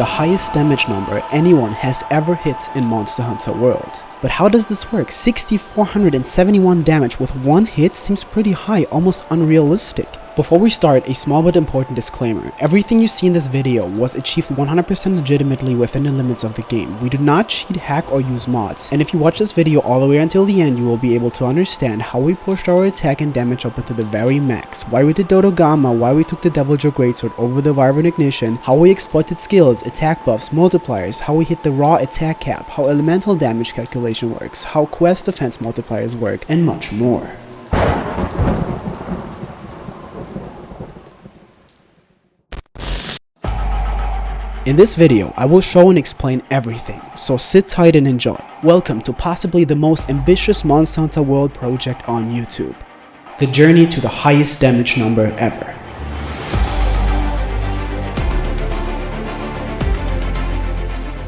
the highest damage number anyone has ever hit in Monster Hunter World. But how does this work? 6,471 damage with one hit seems pretty high, almost unrealistic. Before we start, a small but important disclaimer. Everything you see in this video was achieved 100% legitimately within the limits of the game. We do not cheat, hack, or use mods. And if you watch this video all the way until the end, you will be able to understand how we pushed our attack and damage up into the very max, why we did Dodo Gamma, why we took the Devil Joe Greatsword over the Vibrant Ignition, how we exploited skills, attack buffs, multipliers, how we hit the raw attack cap, how elemental damage calculation works, how quest defense multipliers work, and much more. In this video, I will show and explain everything, so sit tight and enjoy. Welcome to possibly the most ambitious Monster Hunter World project on YouTube. The journey to the highest damage number ever.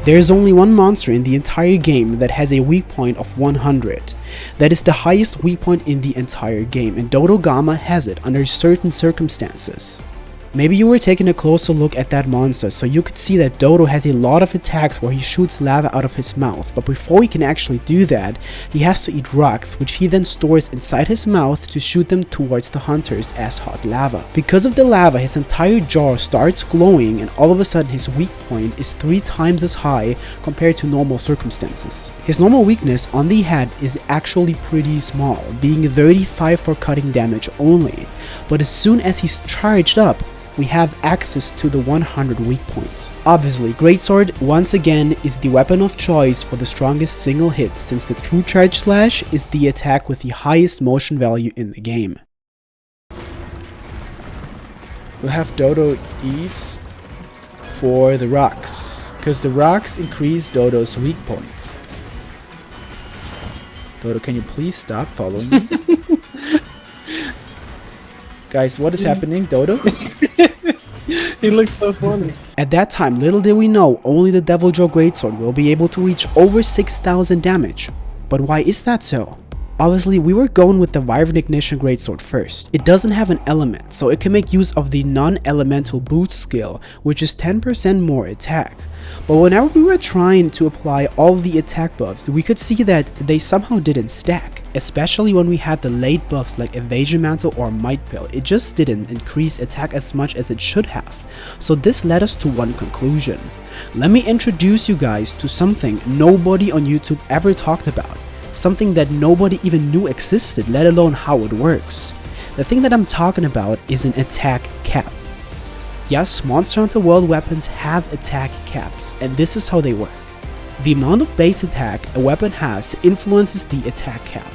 There is only one monster in the entire game that has a weak point of 100. That is the highest weak point in the entire game, and Dodo Gamma has it under certain circumstances. Maybe you were taking a closer look at that monster, so you could see that Dodo has a lot of attacks where he shoots lava out of his mouth, but before he can actually do that, he has to eat rocks, which he then stores inside his mouth to shoot them towards the hunters as hot lava. Because of the lava, his entire jaw starts glowing, and all of a sudden his weak point is 3 times as high compared to normal circumstances. His normal weakness on the head is actually pretty small, being 35 for cutting damage only, but as soon as he's charged up, we have access to the 100 weak point. Obviously, Greatsword once again is the weapon of choice for the strongest single hit, since the True Charge Slash is the attack with the highest motion value in the game. We'll have Dodo eat for the rocks, because the rocks increase Dodo's weak point. Dodo, can you please stop following me? Guys, what is happening, Dodo? He looks so funny. At that time, little did we know, only the Devil Joe Greatsword will be able to reach over 6,000 damage. But why is that so? Obviously, we were going with the Vibrant Ignition Greatsword first. It doesn't have an element, so it can make use of the non-elemental boost skill, which is 10% more attack. But whenever we were trying to apply all the attack buffs, we could see that they somehow didn't stack. Especially when we had the late buffs like Evasion Mantle or Might Pill, it just didn't increase attack as much as it should have. So this led us to one conclusion. Let me introduce you guys to something nobody on YouTube ever talked about. Something that nobody even knew existed, let alone how it works. The thing that I'm talking about is an attack cap. Yes, Monster Hunter World weapons have attack caps, and this is how they work. The amount of base attack a weapon has influences the attack cap.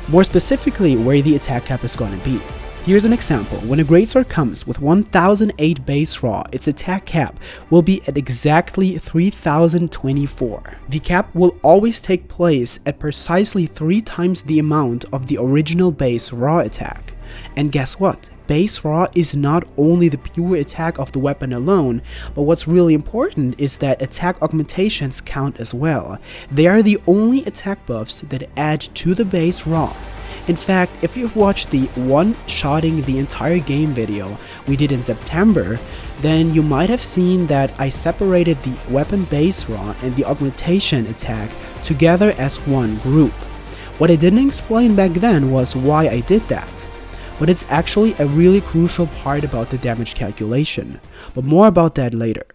More specifically, where the attack cap is going to be. Here's an example. When a Greatsword comes with 1008 base raw, its attack cap will be at exactly 3024. The cap will always take place at precisely 3 times the amount of the original base raw attack. And guess what? Base raw is not only the pure attack of the weapon alone, but what's really important is that attack augmentations count as well. They are the only attack buffs that add to the base raw. In fact, if you've watched the one-shotting the entire game video we did in September, then you might have seen that I separated the weapon base raw and the augmentation attack together as one group. What I didn't explain back then was why I did that. But it's actually a really crucial part about the damage calculation, but more about that later.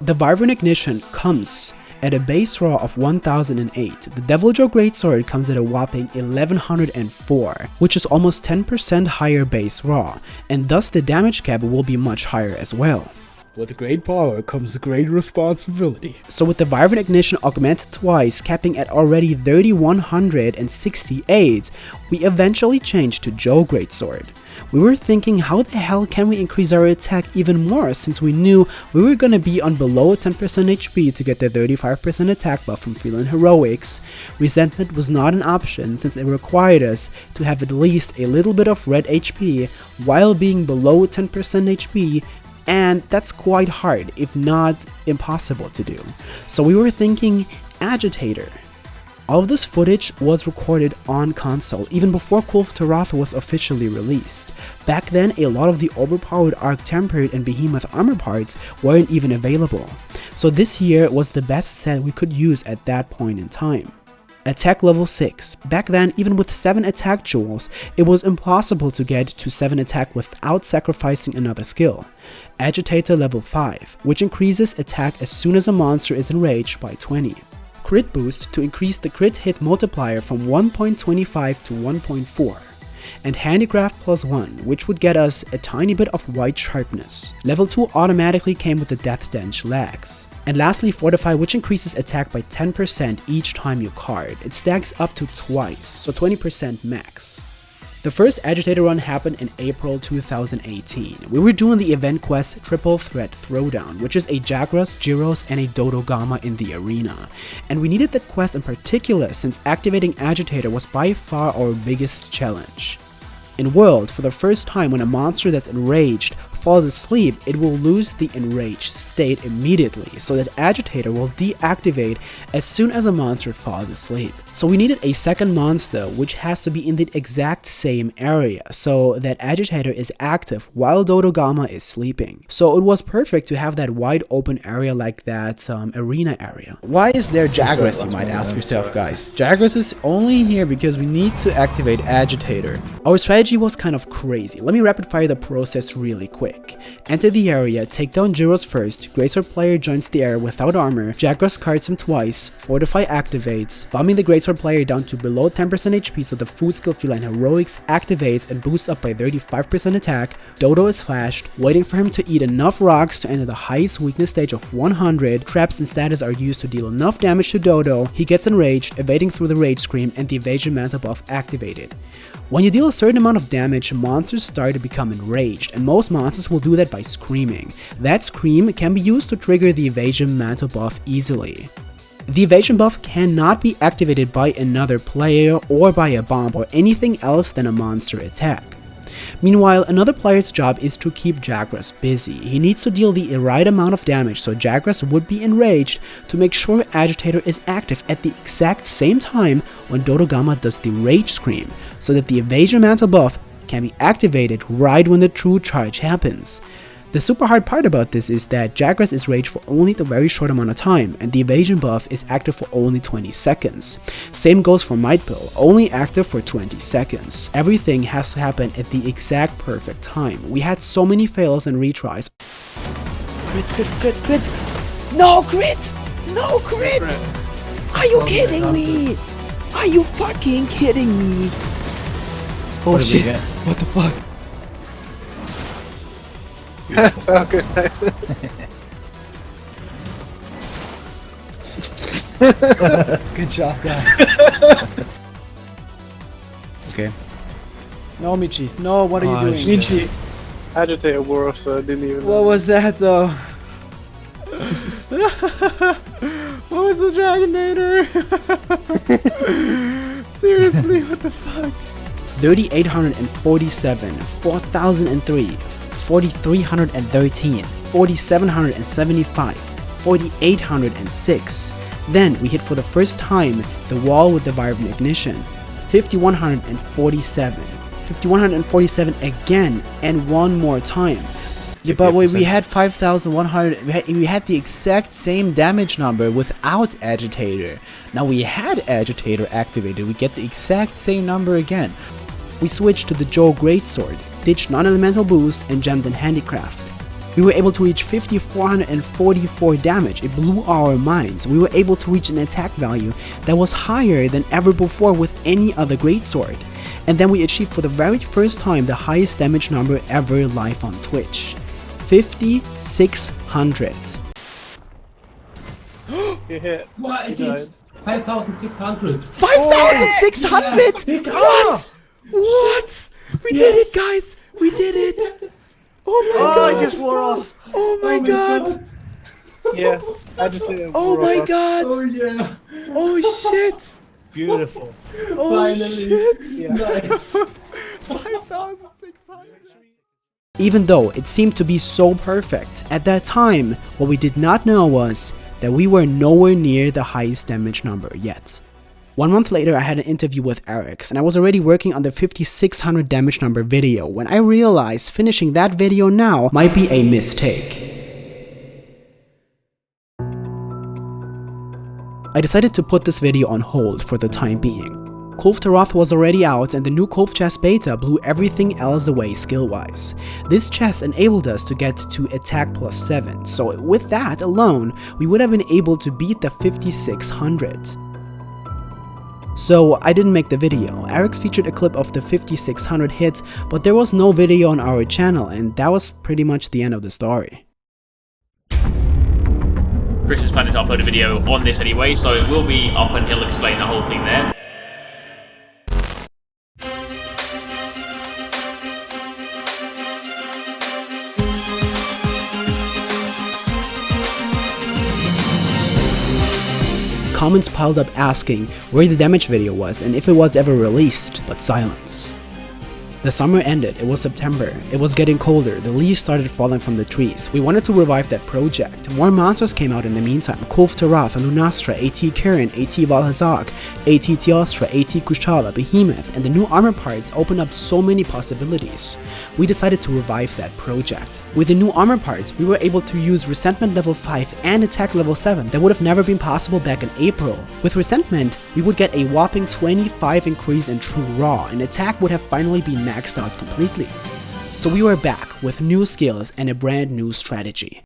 The Vibrant Ignition comes at a base raw of 1008. The Devil Joe Greatsword comes at a whopping 1104, which is almost 10% higher base raw, and thus the damage cap will be much higher as well. With great power comes great responsibility. So with the Vibrant Ignition augmented twice, capping at already 3168, we eventually changed to Joe Greatsword. We were thinking, how the hell can we increase our attack even more, since we knew we were gonna be on below 10% HP to get the 35% attack buff from Freeland Heroics. Resentment was not an option, since it required us to have at least a little bit of red HP while being below 10% HP, and that's quite hard, if not impossible to do. So we were thinking Agitator. All of this footage was recorded on console even before Kulftaroth was officially released. Back then, a lot of the overpowered Arc Tempered and Behemoth armor parts weren't even available, so this here was the best set we could use at that point in time. Attack level 6. Back then, even with 7 attack jewels, it was impossible to get to 7 attack without sacrificing another skill. Agitator level 5, which increases attack as soon as a monster is enraged by 20. Crit boost to increase the crit hit multiplier from 1.25 to 1.4. And Handicraft plus 1, which would get us a tiny bit of white sharpness. Level 2 automatically came with the Death Stench lags. And lastly, Fortify, which increases attack by 10% each time you card. It stacks up to twice, so 20% max. The first Agitator run happened in April 2018. We were doing the event quest Triple Threat Throwdown, which is a Jagras, Gyros, and a Dodogama in the arena. And we needed that quest in particular since activating Agitator was by far our biggest challenge. In World, for the first time when a monster that's enraged falls asleep, it will lose the enraged state immediately, so that Agitator will deactivate as soon as a monster falls asleep. So we needed a second monster which has to be in the exact same area, so that Agitator is active while Dodogama is sleeping. So it was perfect to have that wide open area like that arena area. Why is there Jagras, you might ask yourself, guys? Jagras is only here because we need to activate Agitator. Our strategy was kind of crazy. Let me rapid fire the process really quick. Enter the area, take down Gyros first, Greatsword player joins the area without armor, Jagras cards him twice, Fortify activates, bombing the Greatsword player down to below 10% HP so the food skill Feline Heroics activates and boosts up by 35% attack, Dodo is flashed, waiting for him to eat enough rocks to enter the highest weakness stage of 100, traps and status are used to deal enough damage to Dodo, he gets enraged, evading through the Rage Scream and the Evasion Mantle buff activated. When you deal a certain amount of damage, monsters start to become enraged, and most monsters will do that by screaming. That scream can be used to trigger the Evasion Mantle buff easily. The evasion buff cannot be activated by another player or by a bomb or anything else than a monster attack. Meanwhile, another player's job is to keep Jagras busy. He needs to deal the right amount of damage so Jagras would be enraged to make sure Agitator is active at the exact same time when Dodogama does the Rage Scream, so that the Evasion Mantle buff can be activated right when the true charge happens. The super hard part about this is that Jagras is raged for only a very short amount of time, and the evasion buff is active for only 20 seconds. Same goes for Might Pill, only active for 20 seconds. Everything has to happen at the exact perfect time. We had so many fails and retries. Crit, crit, crit, crit! No crit! No crit! Are you kidding me? Are you fucking kidding me? Oh shit, what the fuck? That's so good. Good job, guys. Okay. No, Michi. No, what are you doing? Nicki, Agitator wore, so I didn't even. What was that though? What was the Dragonator? Seriously, what the fuck? 3847, 4003. 4313, 4775, 4806. Then we hit for the first time the wall with the Vibrant Ignition. 5147, 5147 again, and one more time. Yeah, but wait, we had 5100. We had the exact same damage number without Agitator. Now we had Agitator activated. We get the exact same number again. We switched to the Joe Greatsword, ditched non-elemental boost, and gemmed in Handicraft. We were able to reach 5444 damage. It blew our minds. We were able to reach an attack value that was higher than ever before with any other Greatsword. And then we achieved for the very first time the highest damage number ever live on Twitch. 5600. You hit. What? I did 5,600. 5600? What? What? We did it, guys! We did it! Oh my god! I just wore off. Oh my god! Yeah, Agitator. Oh my god! Oh yeah. Oh shit! Beautiful. Oh Finally. shit! Yeah. Nice. 5600. Even though it seemed to be so perfect, at that time, what we did not know was that we were nowhere near the highest damage number yet. 1 month later, I had an interview with Eric, and I was already working on the 5600 damage number video when I realized finishing that video now might be a mistake. I decided to put this video on hold for the time being. Kulf Taroth was already out and the new Kulf chest beta blew everything else away skill-wise. This chest enabled us to get to attack plus 7, so with that alone, we would have been able to beat the 5600. So I didn't make the video. Eric's featured a clip of the 5600 hit, but there was no video on our channel, and that was pretty much the end of the story. Chris is planning to upload a video on this anyway, so it will be up and he'll explain the whole thing there. Comments piled up asking where the damage video was and if it was ever released, but silence. The summer ended, it was September, it was getting colder, the leaves started falling from the trees. We wanted to revive that project. More monsters came out in the meantime: Kulf Taroth, Lunastra, AT Kirin, AT Valhazak, AT Teostra, AT Kushala, Behemoth, and the new armor parts opened up so many possibilities. We decided to revive that project. With the new armor parts, we were able to use Resentment level 5 and attack level 7 that would have never been possible back in April. With Resentment, we would get a whopping 25 increase in true raw, and attack would have finally been maxed out completely. So we were back with new skills and a brand new strategy.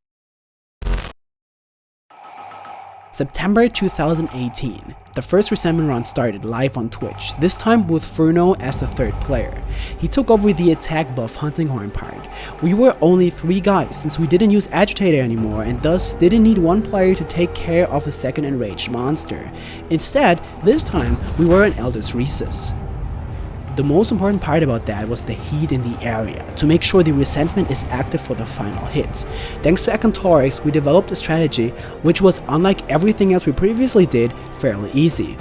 September 2018. The first Resentment run started live on Twitch, this time with Furno as the third player. He took over the attack buff Hunting Horn part. We were only 3 guys since we didn't use Agitator anymore and thus didn't need one player to take care of a second enraged monster. Instead, this time we were an Eldest Rhesus. The most important part about that was the heat in the area, to make sure the Resentment is active for the final hit. Thanks to Akantorix, we developed a strategy which was, unlike everything else we previously did, fairly easy.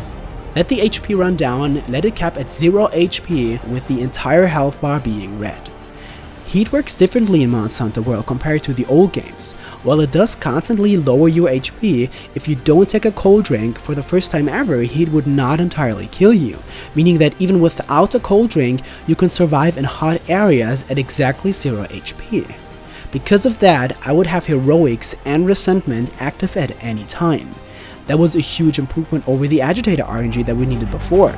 Let the HP run down, let it cap at 0 HP with the entire health bar being red. Heat works differently in Monster Hunter World compared to the old games. While it does constantly lower your HP, if you don't take a cold drink for the first time ever, heat would not entirely kill you, meaning that even without a cold drink, you can survive in hot areas at exactly 0 HP. Because of that, I would have Heroics and Resentment active at any time. That was a huge improvement over the Agitator RNG that we needed before.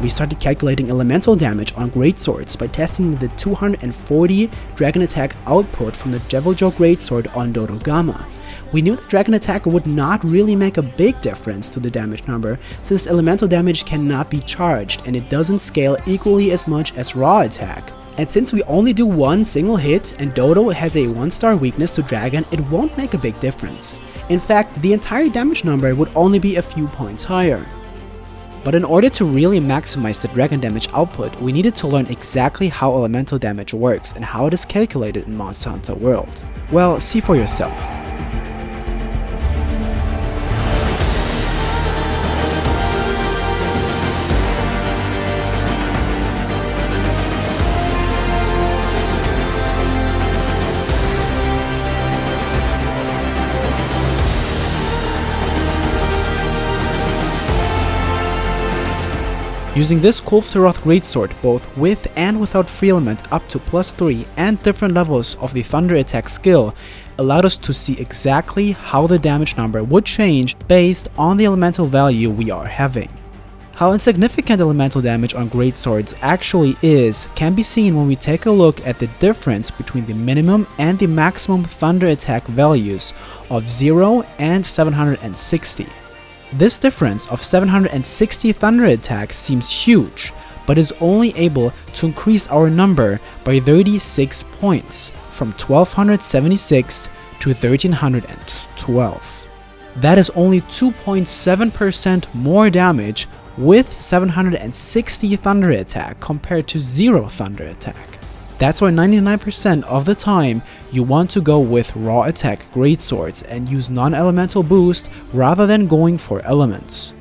We started calculating elemental damage on greatswords by testing the 240 dragon attack output from the Deviljho greatsword on Dodogama. We knew that dragon attack would not really make a big difference to the damage number since elemental damage cannot be charged and it doesn't scale equally as much as raw attack. And since we only do one single hit and Dodo has a 1-star weakness to dragon, it won't make a big difference. In fact, the entire damage number would only be a few points higher. But in order to really maximize the dragon damage output, we needed to learn exactly how elemental damage works and how it is calculated in Monster Hunter World. Well, see for yourself. Using this Kulf Taroth greatsword both with and without free element up to +3 and different levels of the thunder attack skill allowed us to see exactly how the damage number would change based on the elemental value we are having. How insignificant elemental damage on greatswords actually is can be seen when we take a look at the difference between the minimum and the maximum thunder attack values of 0 and 760. This difference of 760 thunder attack seems huge, but is only able to increase our number by 36 points, from 1276 to 1312. That is only 2.7% more damage with 760 thunder attack compared to 0 thunder attack. That's why 99% of the time you want to go with raw attack greatswords and use non-elemental boost rather than going for elements.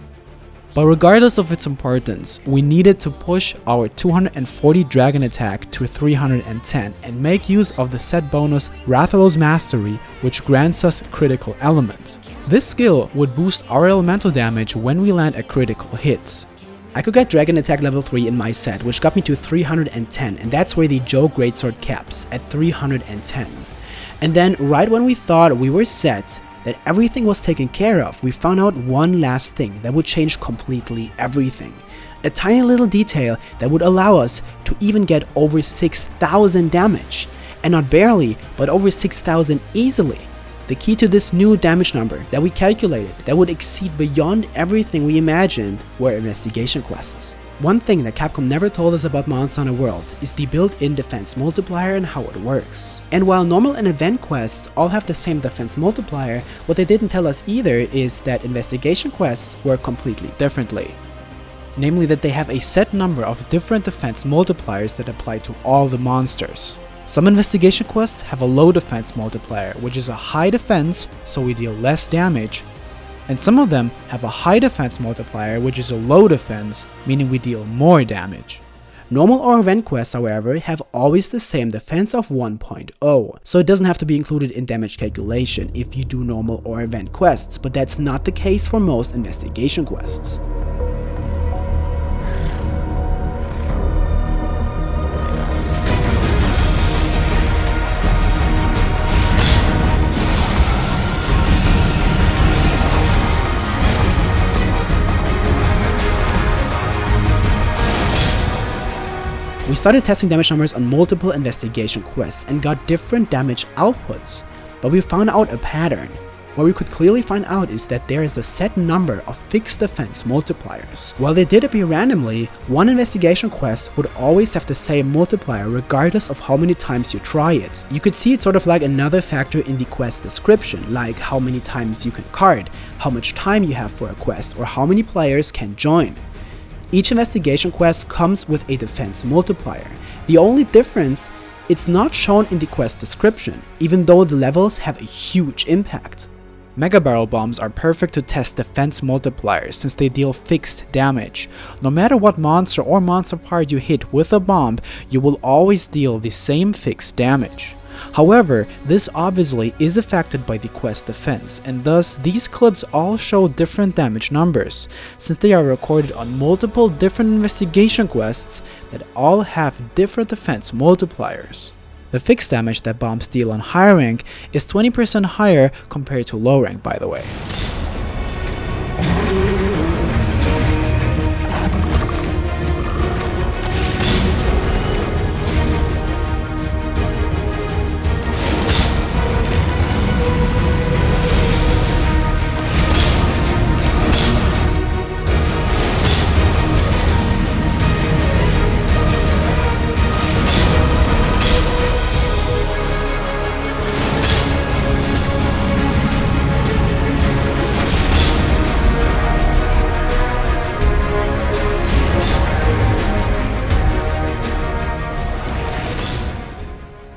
But regardless of its importance, we needed to push our 240 dragon attack to 310 and make use of the set bonus Rathalos Mastery, which grants us critical element. This skill would boost our elemental damage when we land a critical hit. I could get Dragon Attack level 3 in my set, which got me to 310, and that's where the Joe Greatsword caps, at 310. And then right when we thought we were set, that everything was taken care of, we found out one last thing that would change completely everything. A tiny little detail that would allow us to even get over 6,000 damage. And not barely, but over 6,000 easily. The key to this new damage number that we calculated that would exceed beyond everything we imagined were investigation quests. One thing that Capcom never told us about Monster Hunter World is the built-in defense multiplier and how it works. And while normal and event quests all have the same defense multiplier, what they didn't tell us either is that investigation quests work completely differently. Namely that they have a set number of different defense multipliers that apply to all the monsters. Some investigation quests have a low defense multiplier, which is a high defense, so we deal less damage, and some of them have a high defense multiplier, which is a low defense, meaning we deal more damage. Normal or event quests, however, have always the same defense of 1.0, so it doesn't have to be included in damage calculation if you do normal or event quests, but that's not the case for most investigation quests. We started testing damage numbers on multiple investigation quests and got different damage outputs, but we found out a pattern. What we could clearly find out is that there is a set number of fixed defense multipliers. While they did appear randomly, one investigation quest would always have the same multiplier regardless of how many times you try it. You could see it sort of like another factor in the quest description, like how many times you can card, how much time you have for a quest, or how many players can join. Each investigation quest comes with a defense multiplier. The only difference, it's not shown in the quest description, even though the levels have a huge impact. Mega Barrel Bombs are perfect to test defense multipliers since they deal fixed damage. No matter what monster or monster part you hit with a bomb, you will always deal the same fixed damage. However, this obviously is affected by the quest defense, and thus these clips all show different damage numbers, since they are recorded on multiple different investigation quests that all have different defense multipliers. The fixed damage that bombs deal on high rank is 20% higher compared to low rank, by the way.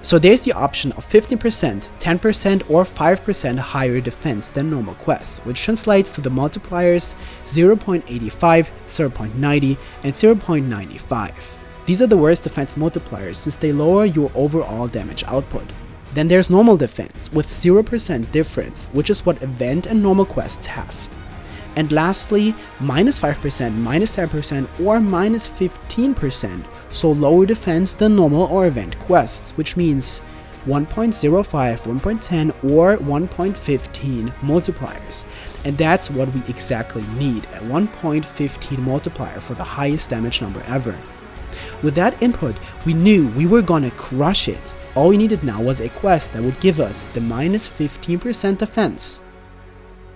So there's the option of 15%, 10% or 5% higher defense than normal quests, which translates to the multipliers 0.85, 0.90 and 0.95. These are the worst defense multipliers since they lower your overall damage output. Then there's normal defense with 0% difference, which is what event and normal quests have. And lastly, minus 5%, minus 10% or minus 15%, so lower defense than normal or event quests, which means 1.05, 1.10 or 1.15 multipliers. And that's what we exactly need, a 1.15 multiplier for the highest damage number ever. With that input, we knew we were gonna crush it. All we needed now was a quest that would give us the minus 15% defense.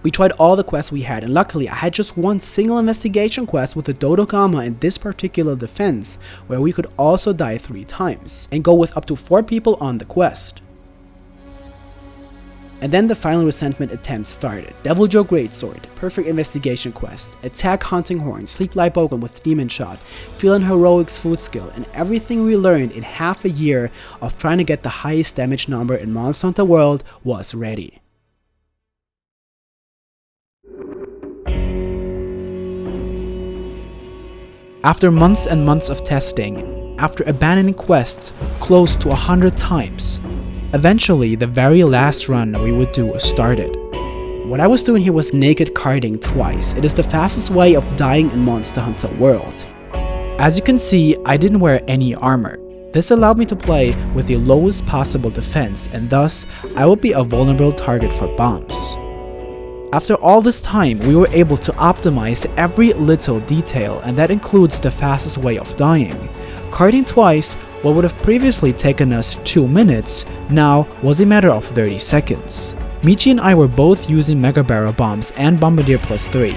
We tried all the quests we had, and luckily I had just one single investigation quest with the Dodogama in this particular defense, where we could also die 3 times, and go with up to 4 people on the quest. And then the final resentment attempt started. Devil Joe Greatsword, perfect investigation quest, attack Hunting Horn, sleep like Bogan with Demon Shot, feeling heroics food skill, and everything we learned in half a year of trying to get the highest damage number in Monster Hunter World was ready. After months and months of testing, after abandoning quests close to 100 times, eventually the very last run we would do started. What I was doing here was naked carding twice. It is the fastest way of dying in Monster Hunter World. As you can see, I didn't wear any armor. This allowed me to play with the lowest possible defense, and thus I would be a vulnerable target for bombs. After all this time, we were able to optimize every little detail, and that includes the fastest way of dying. Carding twice, what would have previously taken us 2 minutes, now was a matter of 30 seconds. Michi and I were both using Mega Barrel Bombs and Bombardier +3.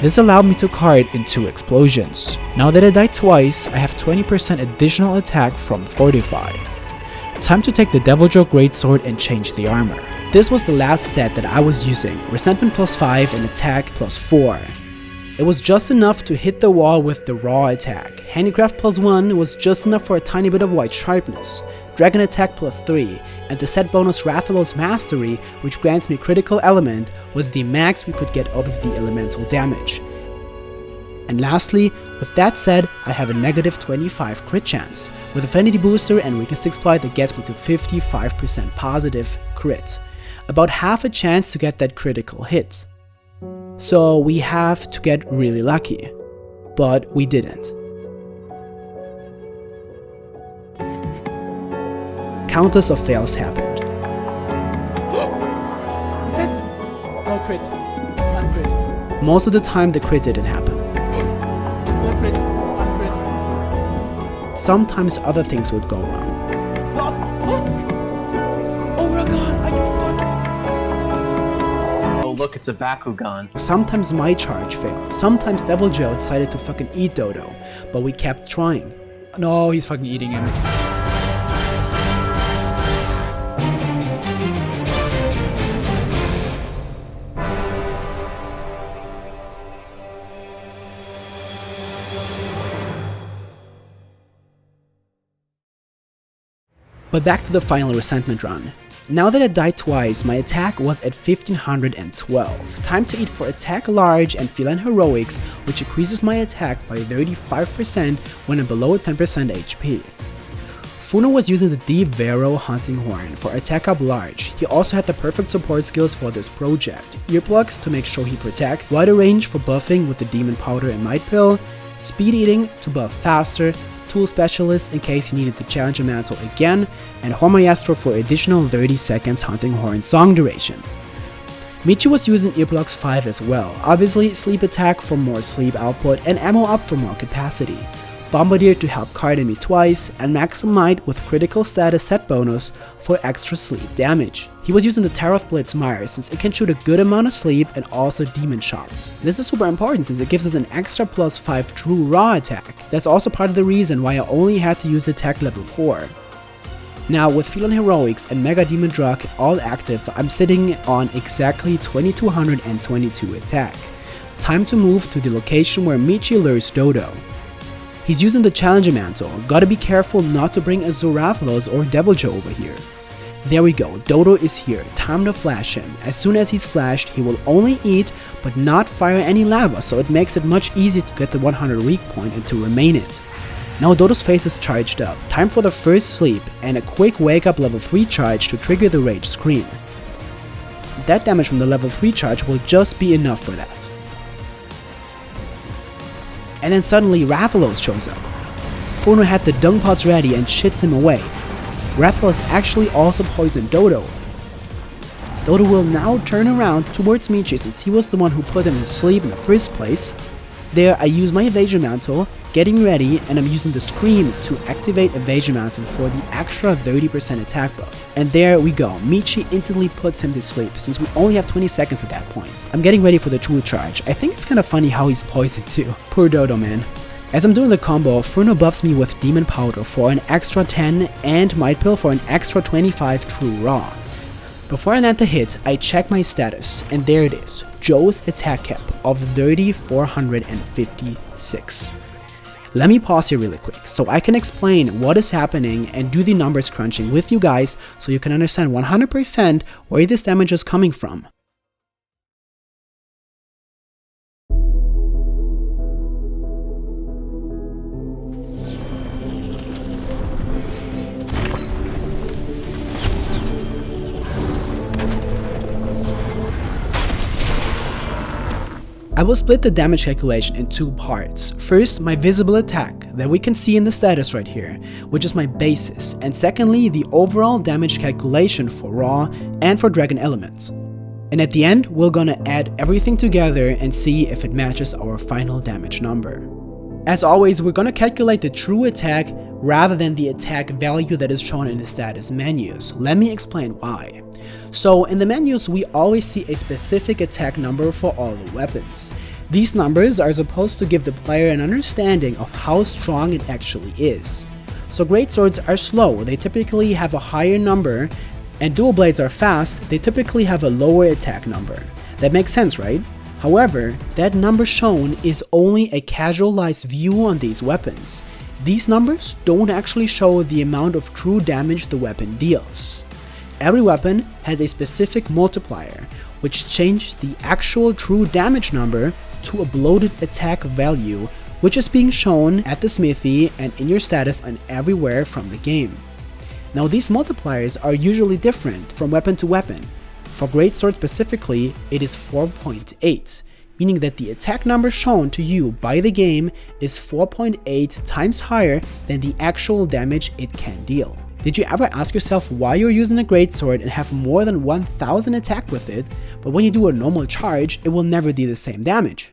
This allowed me to card in 2 explosions. Now that I died twice, I have 20% additional attack from Fortify. Time to take the Deviljho Greatsword and change the armor. This was the last set that I was using, Resentment +5 and Attack +4. It was just enough to hit the wall with the raw attack. Handicraft +1 was just enough for a tiny bit of white sharpness. Dragon Attack +3, and the set bonus Rathalos Mastery, which grants me critical element, was the max we could get out of the elemental damage. And lastly, with that said, I have a negative 25 crit chance, with Affinity Booster and Weakness Exploit that gets me to 55% positive crit. About half a chance to get that critical hit. So we have to get really lucky. But we didn't. Countless of fails happened. What's that? No crit. Uncrit. Most of the time the crit didn't happen. No crit. Uncrit. Sometimes other things would go wrong. Oh my god, are you fucking... Oh look, it's a Bakugan. Sometimes my charge failed. Sometimes Deviljho decided to fucking eat Dodo. But we kept trying. No, he's fucking eating him. But back to the final Resentment run. Now that I died twice, my attack was at 1512. Time to eat for Attack Large and Feline Heroics, which increases my attack by 35% when I'm below 10% HP. Funo was using the Deep Vero Hunting Horn for Attack Up Large. He also had the perfect support skills for this project. Earplugs to make sure he protect, wider range for buffing with the Demon Powder and Might Pill, Speed Eating to buff faster, Tool Specialist in case he needed the Challenger Mantle again, and Horn Maestro for additional 30 seconds Hunting Horn song duration. Michi was using Earplugs 5 as well, obviously Sleep Attack for more sleep output and ammo up for more capacity, Bombardier to help card me twice, and Maximum Might with critical status set bonus for extra sleep damage. He was using the Taroth Blitz Mire since it can shoot a good amount of sleep and also demon shots. This is super important since it gives us an extra +5 true raw attack. That's also part of the reason why I only had to use attack level 4. Now with Feline Heroics and Mega Demon Drug all active, I'm sitting on exactly 2222 attack. Time to move to the location where Michi lures Dodo. He's using the Challenger Mantle, gotta be careful not to bring a Zorathalos or Deviljho over here. There we go, Dodo is here, time to flash him. As soon as he's flashed, he will only eat but not fire any lava, so it makes it much easier to get the 100 weak point and to remain it. Now Dodo's face is charged up, time for the first sleep and a quick wake up level 3 charge to trigger the Rage Scream. That damage from the level 3 charge will just be enough for that. And then suddenly Rathalos shows up. Funo had the dung pots ready and shits him away. Rathalos actually also poisoned Dodo. Dodo will now turn around towards Michi since he was the one who put him to sleep in the first place. There I use my Evasion Mantle, getting ready, and I'm using the Scream to activate Evasion Mantle for the extra 30% attack buff. And there we go, Michi instantly puts him to sleep since we only have 20 seconds at that point. I'm getting ready for the true charge. I think it's kinda funny how he's poisoned too. Poor Dodo, man. As I'm doing the combo, Funo buffs me with Demon Powder for an extra 10 and Might Pill for an extra 25 true raw. Before I land the hit, I check my status, and there it is, Joe's attack cap of 3,456. Let me pause here really quick so I can explain what is happening and do the numbers crunching with you guys so you can understand 100% where this damage is coming from. I will split the damage calculation in two parts. First, my visible attack that we can see in the status right here, which is my basis, and secondly, the overall damage calculation for raw and for dragon elements. And at the end, we're gonna add everything together and see if it matches our final damage number. As always, we're gonna calculate the true attack rather than the attack value that is shown in the status menus. Let me explain why. So in the menus, we always see a specific attack number for all the weapons. These numbers are supposed to give the player an understanding of how strong it actually is. So greatswords are slow, they typically have a higher number, and dual blades are fast, they typically have a lower attack number. That makes sense, right? However, that number shown is only a casualized view on these weapons. These numbers don't actually show the amount of true damage the weapon deals. Every weapon has a specific multiplier, which changes the actual true damage number to a bloated attack value, which is being shown at the smithy and in your status and everywhere from the game. Now these multipliers are usually different from weapon to weapon. For greatsword specifically, it is 4.8, meaning that the attack number shown to you by the game is 4.8 times higher than the actual damage it can deal. Did you ever ask yourself why you're using a greatsword and have more than 1000 attack with it, but when you do a normal charge, it will never do the same damage?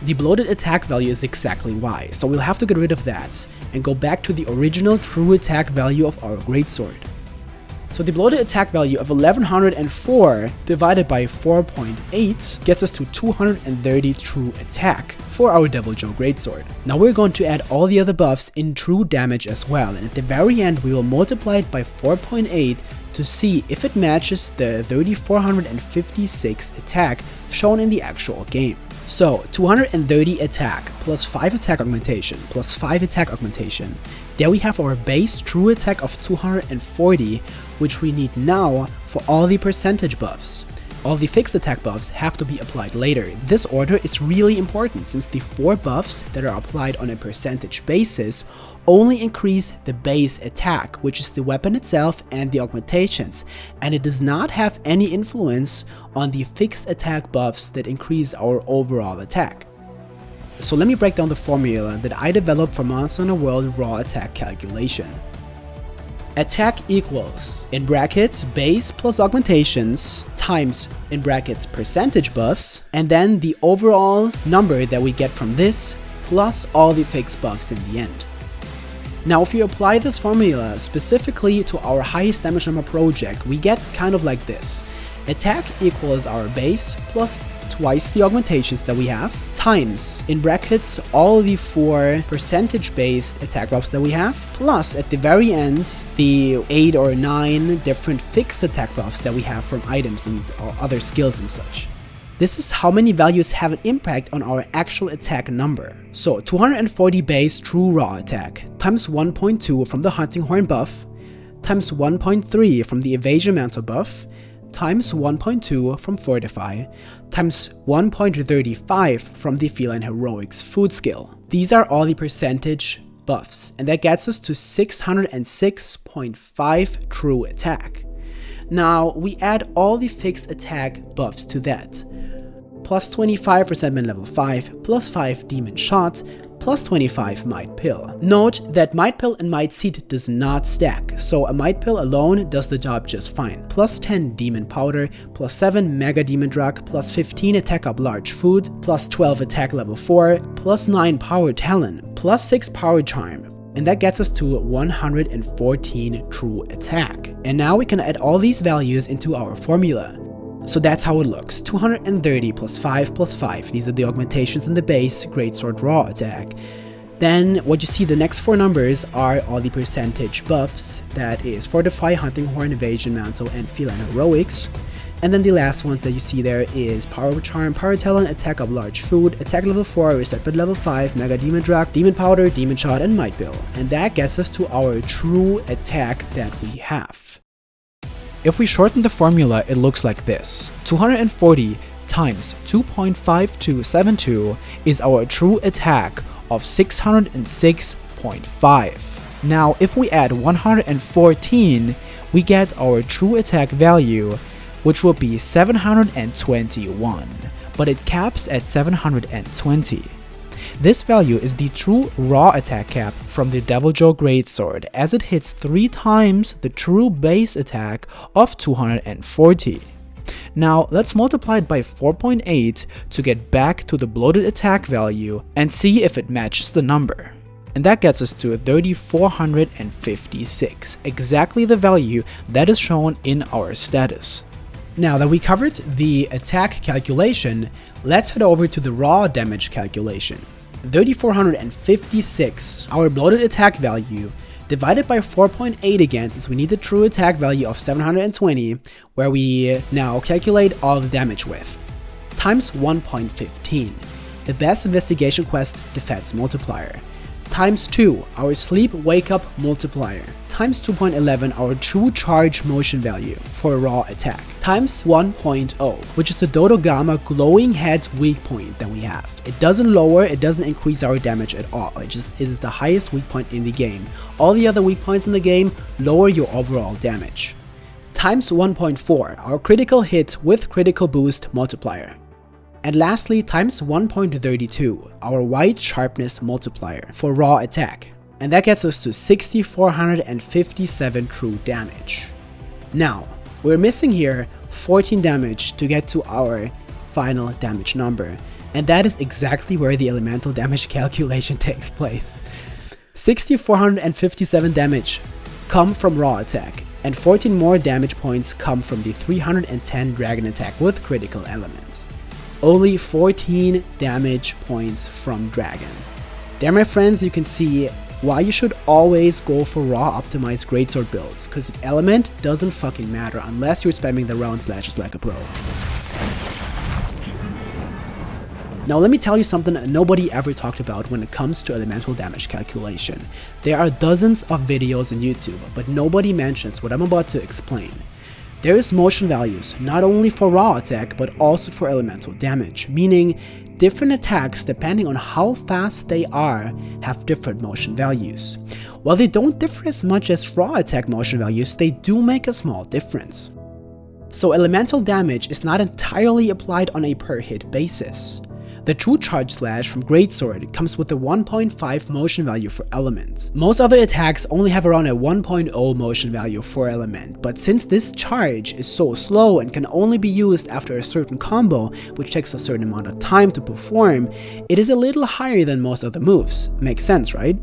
The bloated attack value is exactly why, so we'll have to get rid of that and go back to the original true attack value of our greatsword. So the bloated attack value of 1104 divided by 4.8 gets us to 230 true attack for our Devil Joe greatsword. Now we're going to add all the other buffs in true damage as well, and at the very end we will multiply it by 4.8 to see if it matches the 3456 attack shown in the actual game. So 230 attack plus 5 attack augmentation plus 5 attack augmentation. There we have our base true attack of 240, which we need now for all the percentage buffs. All the fixed attack buffs have to be applied later. This order is really important since the 4 buffs that are applied on a percentage basis only increase the base attack, which is the weapon itself and the augmentations, and it does not have any influence on the fixed attack buffs that increase our overall attack. So let me break down the formula that I developed for Monster Hunter World raw attack calculation. Attack equals, in brackets, base plus augmentations times, in brackets, percentage buffs, and then the overall number that we get from this plus all the fixed buffs in the end. Now if you apply this formula specifically to our highest damage number project, we get kind of like this. Attack equals our base plus twice the augmentations that we have, times, in brackets, all the 4 percentage based attack buffs that we have, plus at the very end, the 8 or 9 different fixed attack buffs that we have from items and other skills and such. This is how many values have an impact on our actual attack number. So 240 base true raw attack, times 1.2 from the hunting horn buff, times 1.3 from the evasion mantle buff, times 1.2 from Fortify, times 1.35 from the Feline Heroics food skill. These are all the percentage buffs, and that gets us to 606.5 true attack. Now we add all the fixed attack buffs to that. Plus 25 for Sandman level 5, plus 5 Demon Shot, plus 25 Might Pill. Note that Might Pill and Might Seed does not stack, so a Might Pill alone does the job just fine. Plus 10 Demon Powder, plus 7 Mega Demon Drug, plus 15 Attack Up Large Food, plus 12 Attack level 4, plus 9 Power Talon, plus 6 Power Charm. And that gets us to 114 true attack. And now we can add all these values into our formula. So that's how it looks. 230 plus 5 plus 5. These are the augmentations in the base greatsword raw attack. Then what you see, the next 4 numbers are all the percentage buffs. That is Fortify, Hunting Horn, Evasion Mantle, and Feline Heroics. And then the last ones that you see there is Power Charm, Power Talon, Attack Up Large Food, Attack level 4, Reset Bed level 5, Mega Demon Drug, Demon Powder, Demon Shot, and Might Bill. And that gets us to our true attack that we have. If we shorten the formula, it looks like this. 240 times 2.5272 is our true attack of 606.5. Now, if we add 114, we get our true attack value, which will be 721, but it caps at 720. This value is the true raw attack cap from the Devil Joe Greatsword, as it hits 3 times the true base attack of 240. Now let's multiply it by 4.8 to get back to the bloated attack value and see if it matches the number. And that gets us to 3456, exactly the value that is shown in our status. Now that we covered the attack calculation, let's head over to the raw damage calculation. 3456, our bloated attack value, divided by 4.8 again, since we need the true attack value of 720, where we now calculate all the damage with, times 1.15, the best investigation quest defense multiplier, times 2, our sleep wake up multiplier, times 2.11, our true charge motion value for raw attack, times 1.0, which is the Dodogama glowing head weak point that we have. It doesn't lower, it doesn't increase our damage at all, it is the highest weak point in the game. All the other weak points in the game lower your overall damage. Times 1.4, our critical hit with critical boost multiplier. And lastly, times 1.32, our white sharpness multiplier for raw attack. And that gets us to 6457 true damage. Now, we're missing here 14 damage to get to our final damage number. And that is exactly where the elemental damage calculation takes place. 6457 damage come from raw attack, and 14 more damage points come from the 310 dragon attack with critical elements. Only 14 damage points from dragon. There, my friends, you can see why you should always go for raw optimized greatsword builds, because element doesn't fucking matter unless you're spamming the round slashes like a pro. Now let me tell you something nobody ever talked about when it comes to elemental damage calculation. There are dozens of videos on YouTube, but nobody mentions what I'm about to explain. There is motion values, not only for raw attack, but also for elemental damage, meaning different attacks, depending on how fast they are, have different motion values. While they don't differ as much as raw attack motion values, they do make a small difference. So elemental damage is not entirely applied on a per hit basis. The true charge slash from Greatsword comes with a 1.5 motion value for element. Most other attacks only have around a 1.0 motion value for element, but since this charge is so slow and can only be used after a certain combo, which takes a certain amount of time to perform, it is a little higher than most other moves. Makes sense, right?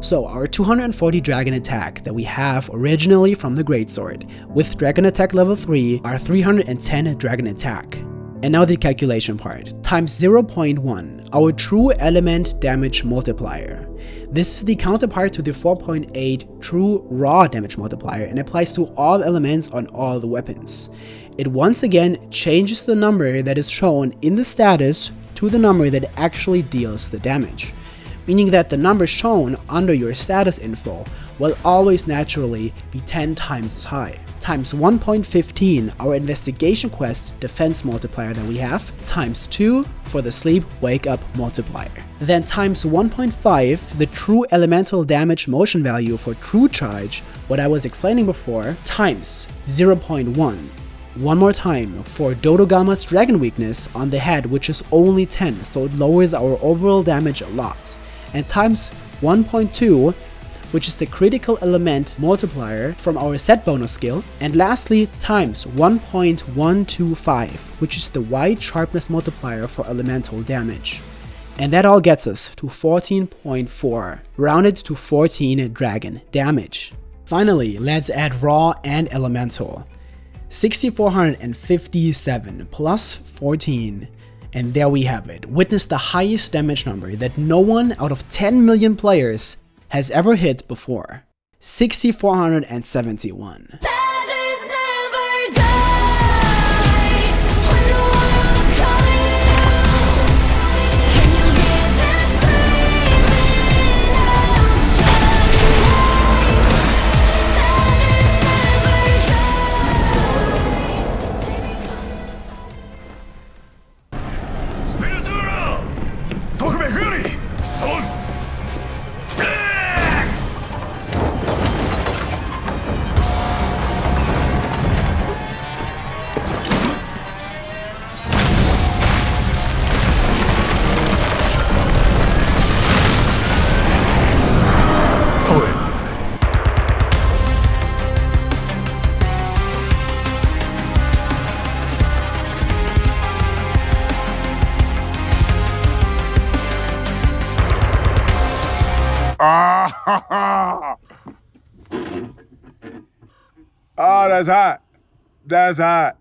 So our 240 dragon attack that we have originally from the Greatsword, with dragon attack level 3, our 310 dragon attack. And now the calculation part, times 0.1, our true element damage multiplier. This is the counterpart to the 4.8 true raw damage multiplier and applies to all elements on all the weapons. It once again changes the number that is shown in the status to the number that actually deals the damage, meaning that the number shown under your status info will always naturally be 10 times as high. Times 1.15, our investigation quest defense multiplier that we have, times 2 for the sleep wake up multiplier. Then times 1.5, the true elemental damage motion value for true charge, what I was explaining before, times 0.1. One more time for Dodogama's dragon weakness on the head, which is only 10, so it lowers our overall damage a lot. And times 1.2, which is the critical element multiplier from our set bonus skill, and lastly times 1.125, which is the white sharpness multiplier for elemental damage. And that all gets us to 14.4, rounded to 14 dragon damage. Finally, let's add raw and elemental. 6457 plus 14. And there we have it. Witness the highest damage number that no one out of 10 million players has ever hit before. 6471. Oh, that's hot. That's hot.